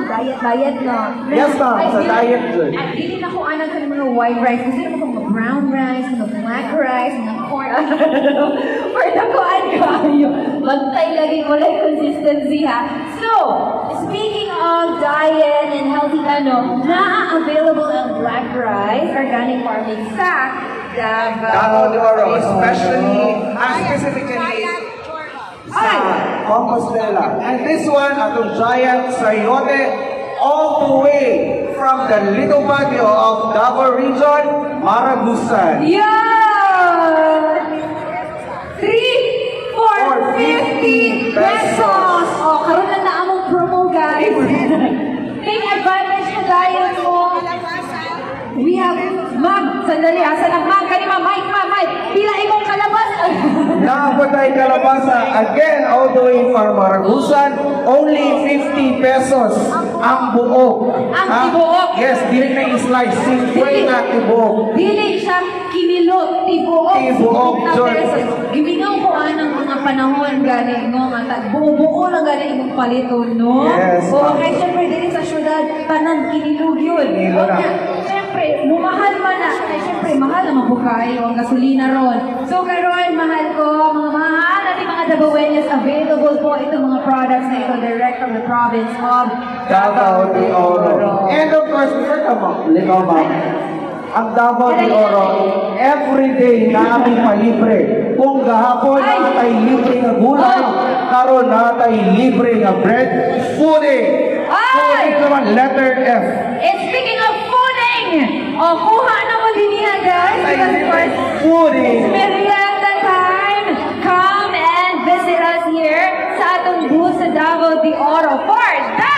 diet no. Yes, ma'am. Sa diet good. At hindi na ko anang ka mga white rice. Kasi naman mga brown rice, mga black rice, mga corn. Or na ko kayo. Bantay lagi wala yung consistency ha. So, speaking of diet and healthy na-available ang black rice, organic farming sa Davao de Oro, especially, specifically sa Compostela. And this one, atong giant sayote, all the way from the little Baguio of Davao region, Maragusan. Yeah! 3 for 50 pesos! Oh, karoon na among promo, guys. Take advantage na diet mo. We have, ma'am, sandali ha, ma'am, kanima, Mike, pila imong kalabas. Nakapot tayo kalabasa, again, all the way from Maragusan, only 50 pesos ang buok. Ang tibuok? Yes, dili na i-slice, simple na tibuok. Dili siya kinilot, tibuok. Tibuok, John. Gimingaw ko ng mga panahon gani ngo nga buo lang gani imong paliton, no? Yes. O kay syempre dili sa syudad tanan kinilog yun. Kinilo na. Syempre, mumahal man na. Ay, syempre, mahal na mabukay ang gasolina ron. So, karon mahal ko, mga mahal natin mga Davaoenos, available po itong mga products na ito direct from the province of Davao de Oro. And of course, likaw ma'am, ang Davao de Oro, everyday na aming palibre. Kung gahapon na tayo libre nga gulay, karon na tayo libre nga bread, fooding. Fooding naman, letter F. And speaking of fooding, kuha na mo din niya, guys. Because of course, fooding. It's merienda time. Come and visit us here sa atong booth sa Davao de Oro for the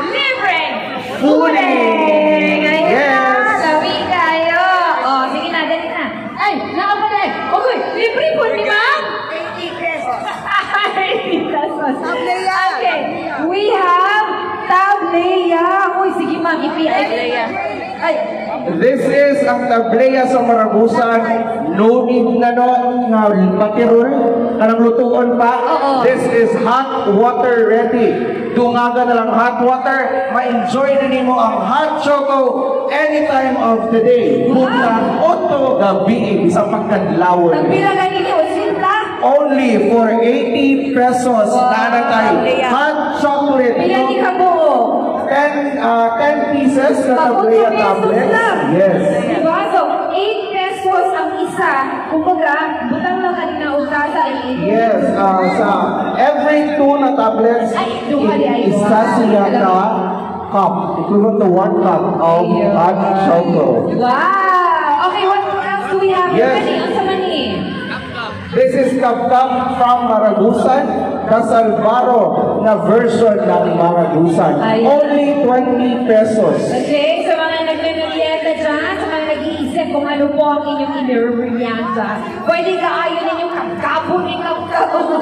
Libre Fooding. Yes. Sabi kayo. Sige na, dali na. Ay, nakapalag. Okay, libre food ni ma'am? 80 pesos. 80 pesos. Okay, we have tableya. Uy, sige ma'am, tableya. Ay. This is ang tableya sa Maragusan. No need na nga patirol, kanang lutuon pa. This is hot water ready. Dungaga na lang hot water, ma-enjoy na nimo ang hot choco anytime of the day. Buta, oto, gabi, isang pagkadlawon. Nagpila na ninyo, sinta? Only for 80 pesos na tayo. Hot chocolate. Pila ni ka buo? 10 pieces na tableya tablets. Yes. Diba? So, 8 pesos ang isa. Kumbaga, butang lang kanina utasa. Yes. Sa every 2 na tablets, isa siya na cup. Equivalent to 1 cup of hot chocolate. Wow! Okay, what else do we have? Yes. Ang sa mani? This is Kapkap from Maragusan, the Salvaro na version ng Maragusan. Only 20 pesos. Okay, sa mga nagnanalieta dyan, sa mga nag-iisip kung ano po ang inyong inirrianda, pwede ka ayaw ninyong kapkapo ni kapkapo.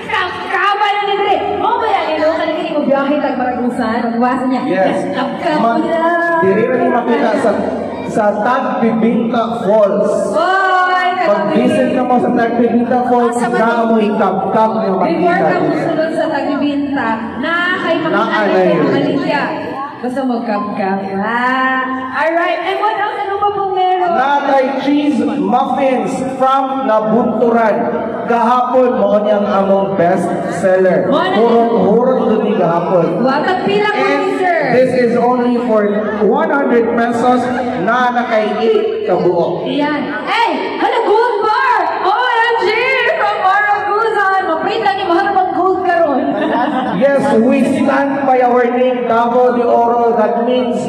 Kapkapa na ni Dre. O ba yan, ilo ka naging mo biyahe tag Maragusan, magwasa niya. Yes. Kapkapo na. Diri na niyo makita sa Tagbibinta Falls. Pag-visit ka mo sa Tagbibinta Falls, na mo ikap-kap yung makita. Before ka musulod sa Tagbibinta, na kay Makalya. Basta magkap-kap. Alright, and what else? Ano ba pong meron? Natay cheese muffins from Nabunturan. Gahapon mo niyang among best seller. Hurot doon ni gahapon. Watag pila ko, sir. This is only for 100 pesos na nakay 8 kabuo. Yan. Hey, hala, gold bar! OMG! From Maragusan! Mapita ni mahal bang gold karon. Yes, we stand by our name, Davao de Oro. That means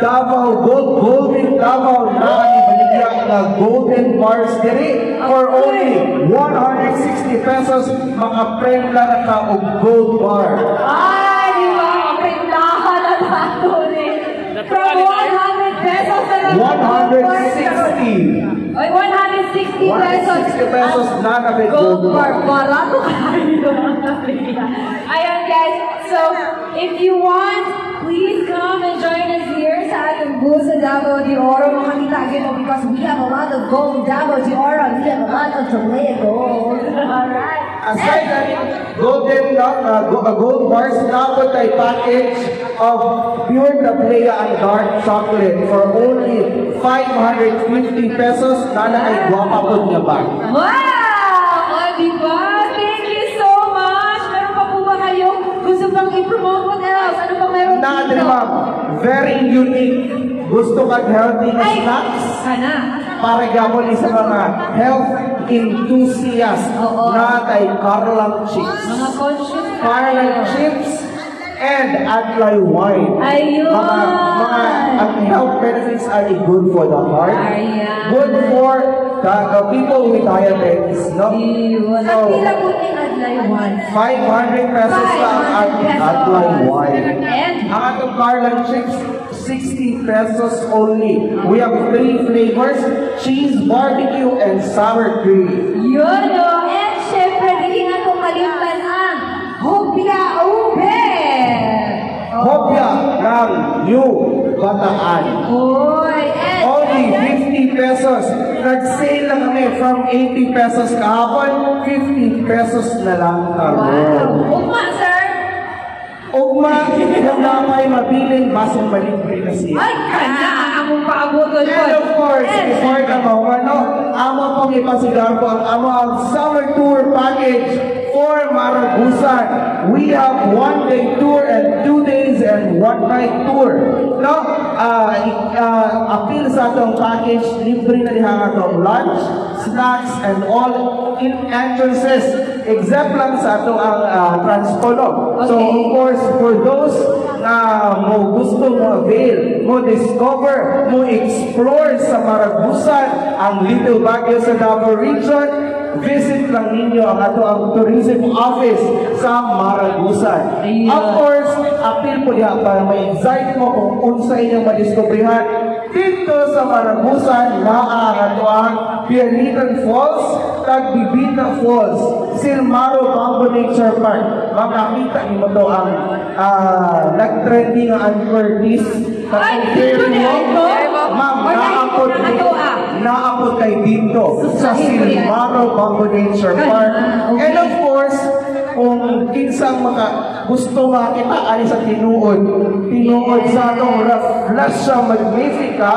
Davao Golden Davao na ibaligya na golden bars diri for only 160 pesos makapremla na ka og gold bar. Ay, di ba? Kapintahan na tato ni. From 100 pesos na lang. 160. Ay, 160 pesos. 160 pesos na na Gold bar. Barato kayo. Ayan, guys. So, if you want, please come and join us here sa ating booth sa Davao de Oro. Makakita mo because we have a lot of gold Davao de Oro. We have a lot of Tableya gold. Alright. Aside from gold golden gold bars na po tayo package of pure Tablea and dark chocolate for only 550 pesos na ay guwapa po niya ba? Wow! O, diba? Thank you so much! Meron pa po ba kayo? Gusto pang i-promote? What else? Ano pang meron dito? Na, ma'am, very unique. Gusto kag healthy na snacks? Sana. Para gawin sa mga health enthusiasts na kay Carlang Chips. Mga conscious Carlang Chips and Adlay Wine. Ayun! Ang health benefits are good for the heart. Ayan. Good for the people with diabetes. No? Ayun. So, Ang pila po yung Adlay One. 500 pesos lang ang Adlay Wine. And? Ang atong Carlang Chips, 60 pesos only. We have 3 flavors, cheese, barbecue, and sour cream. Yun o. And syempre, hindi nga itong kalimutan ang Hopia Ube. Hopya ng New Bataan. Oy. And Only 50 pesos. Nag-sale lang kami from 80 pesos kahapon, 50 pesos na lang karon. wow. Ugma, sir. Ugma, yung damay mabiling basong malibre na siya. Ay, kanya. Among paabuton po. And of course, before the moment, amo pong ipasigar po ang amo ang summer tour package for Maragusan. We have 1-day tour and 2 days and 1-night tour. No? Appeal sa atong package, libre na diha atong lunch, snacks, and all in entrances. Except lang sa atong ang transpolo. So, of course, for those na mo gusto mo avail, mo discover, mo explore sa Maragusan, ang Little Baguio sa Davao Region, visit lang ninyo ang ato ang tourism office sa Maragusan. Of course, appeal po diha para ma-excite mo kung unsa inyong madiskubrihan dito sa Maragusan na ang ato ang Pierlitan Falls, Tagbibita Falls, Silmaro Bamboo Nature Park. Makakita niyo to ang nag-trending ang Curtis. Ay, dito na ito? Ma'am, naapot kay dito sa Silmaro Bamboo Nature Park. And of course, kung kinsang gusto makita ani sa tinuod sa atong Rafflesia Magnifica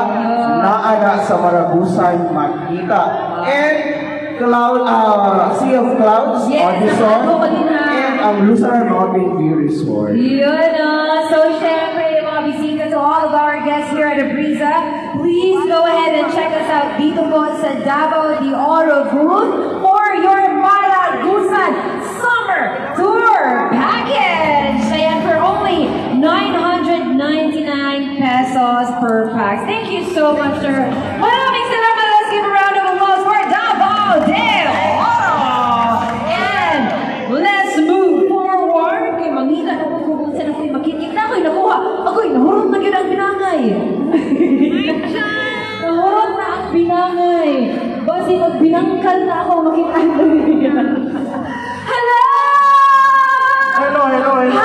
naana sa Maragusan makita. And Sea of Clouds, Audison, and ang Lucerne Mountain View Resort. Yun o. So, syempre, yung mga bisita to all of our guests here at Abriza, please go ahead and check us out dito po sa Davao de Oro booth for your Maragusan Summer Tour Package. Ayan, for only 999 pesos per pack. Thank you so much, sir. Maraming salamat. Let's give a round of applause for Davao de Oro. And let's move forward. Kay mangita na po kung saan ako'y makikita. Ako'y nakuha. Ako'y nahurot na yun ang binangay. Nahurot na ang binangay. Basi pag binangkal na ako, makita na yun. Hello! Hello, hello, hello.